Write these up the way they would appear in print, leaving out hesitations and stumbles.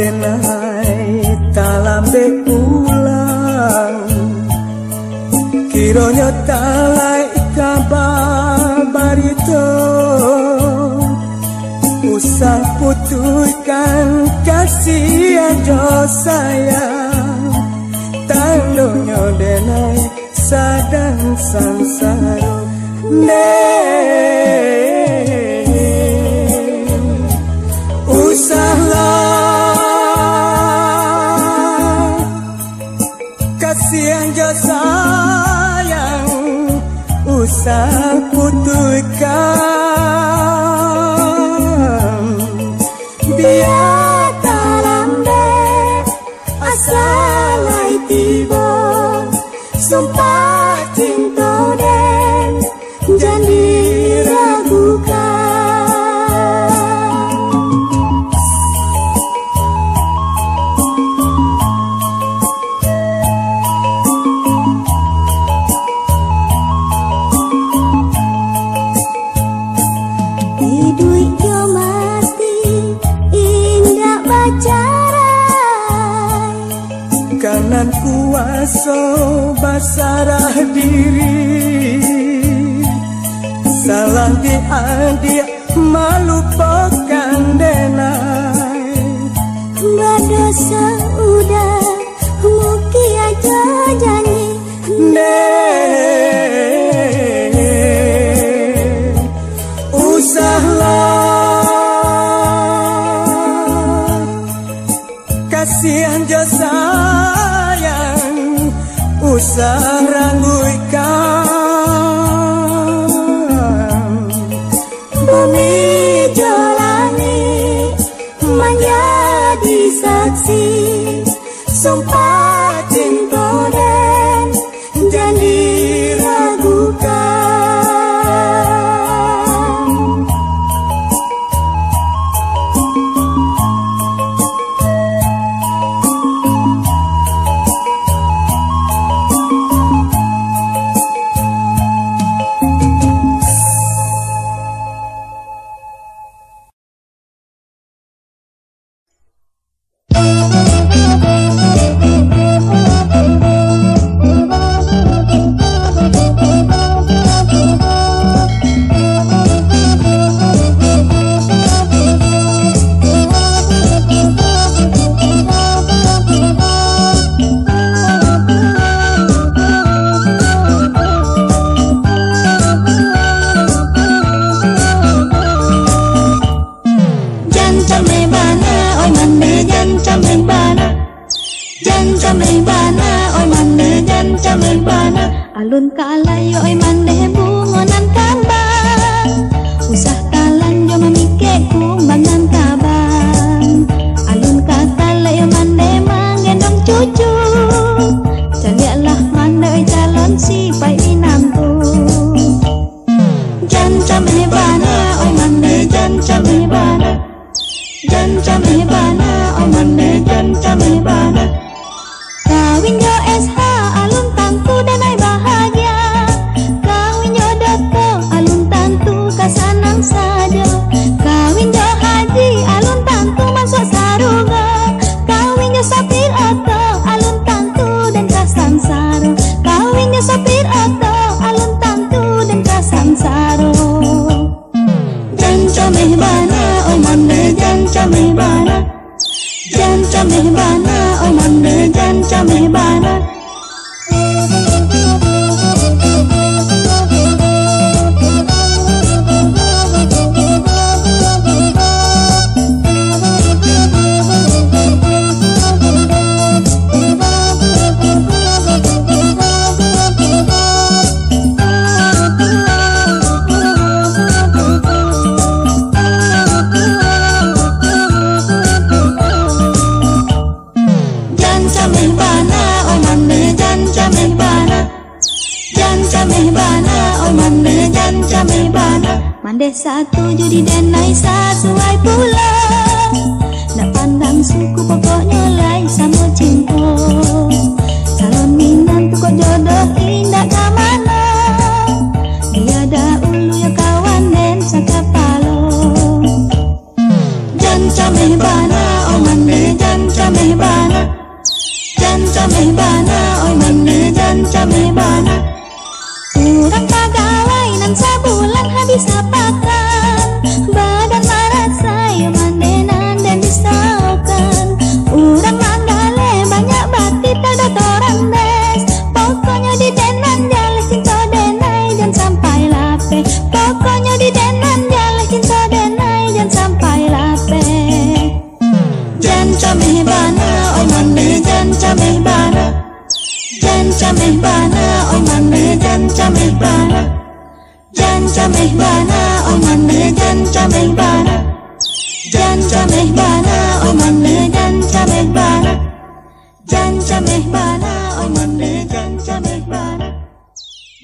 denai talambe ulang kironyo talai kabar barito usah putuskan kasih aja sayang tandonyo denai sadang sansaro usahlah kasihan aja sayang usah putuskan biar talambe asalai tiba sumpah cinta dan jangan diragukan. Hidup yo mati indah bacarai kanan kuasa basarah diri salah dia melupakan denai berdosa udah muki aja janji usahlah kasihan aja sayang usah rangguikan bumi jalani menjadi saksi sumpah cinta dan jangan diragukan. Alun kalayo ay mandeh bungonan kambang usah talan jo mamike kumbangan kabang alun katalayo mandeh manggendong cucu calialah mandeh calon si pai minamtu jan cameh bana oy mandeh jan cameh bana jan cameh bana oy mandeh jan cameh bana kawin jo SH alun tangku danai bahagia kawin jo doko alun tantu kasanang saja kawin jo haji alun tantu masuk saruga kawin jo sopir oto alun tantu dan kasangsaro kawin jo sopir oto alun tantu dan kasangsaro jan cameh bana oy mandeh jan cameh bana jan cameh bana oy mandeh jan cameh bana mandeh satu judi denai sesuai pula nak pandang suku pokoknya lai sama cinta calon minang tu kok jodoh indah kamana dia ada ulu ya kawan den sakapalo jan cameh bana oh mandeh jan bana, jan cameh bana, oi mane jan cameh bana, jan cameh bana, oi mane jan cameh bana, jan cameh bana, oi mane jan cameh bana,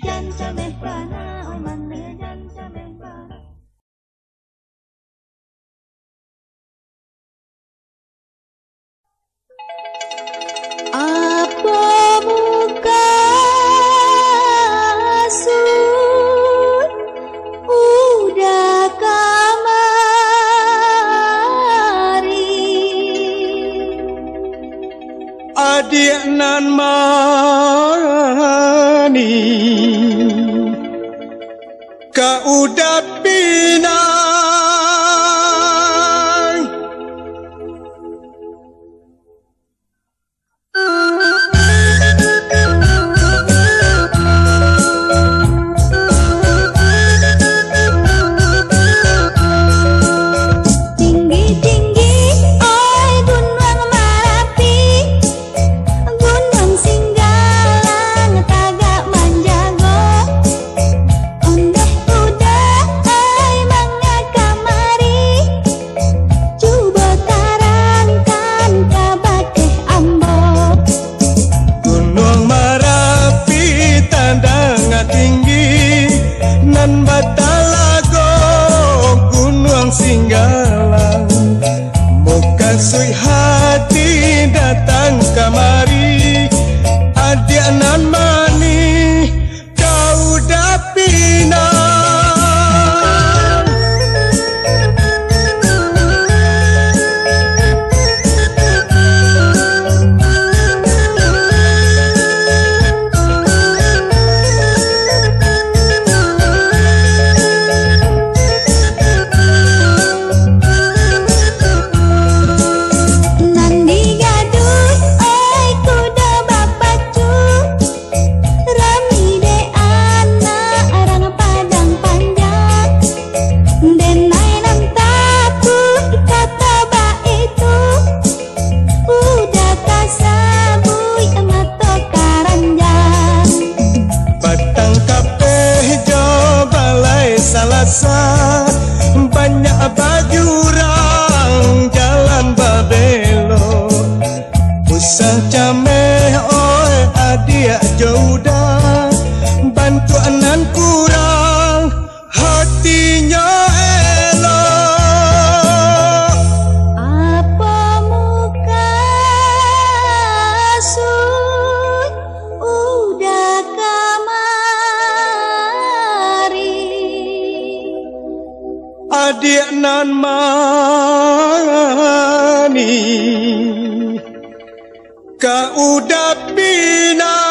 jan cameh bana, oi mane jan cameh bana. Apa muka sun udah kamari adik nan mani ka udah pinang Singgalang muka sui hati datang kamari adik nan mani kau dah pinang banyak bajurang jalan babelo usah cameh oi adik jodoh bantu anan kurang hatinya elok apa muka sun udah kamari adik nan mani ka udah pinang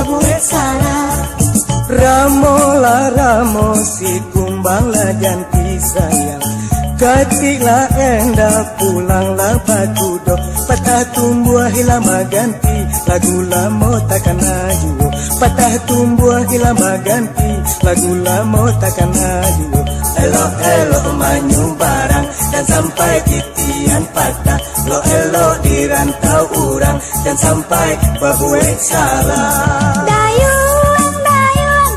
babuwe salah. Ramo lah ramo si kumbang lah janti sayang. Ketiklah endah pulanglah pakudo. Patah tumbuh hilama ganti lagu lama takkan ajuo. Patah tumbuh hilama ganti lagu lama takkan ajuo. Elo manyu barang dan sampai titian patah. Lo di rantau urang dan sampai babuwe salah. Dayung, dayung,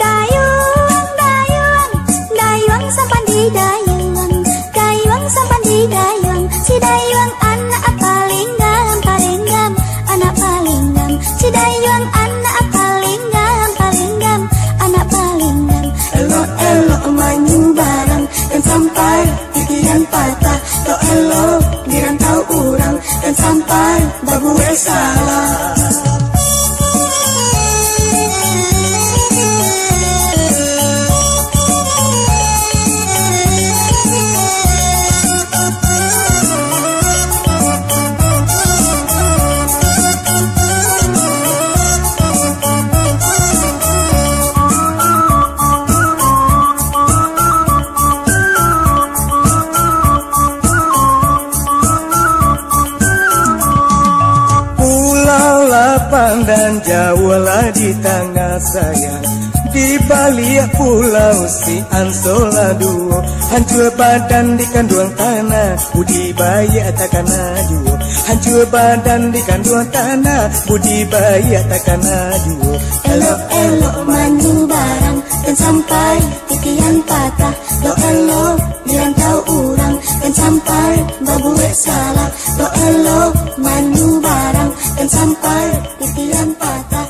dayung, dayung, dayung sampan di dayung, dayung sampan di dayung. Si dayung anak paling gam, anak paling gam. Si dayung anak paling gam, anak paling gam. Elo manyu barang dan sampai titian patah. Lo di rantau urang dan sampai babuwe salah. Lapang dan jauh lah di tengah sayang. Di balik pulau si Ansola duo. Hancur badan di kanduang tanah, budi bayi takkan ajuo. Hancur badan di kanduang tanah, budi bayi takkan ajuo. Elo manyu barang dan sampai titian patah. Lo di rantau urang dan sampai babuwe salah. Lo manyu barang dan sampai titian patah.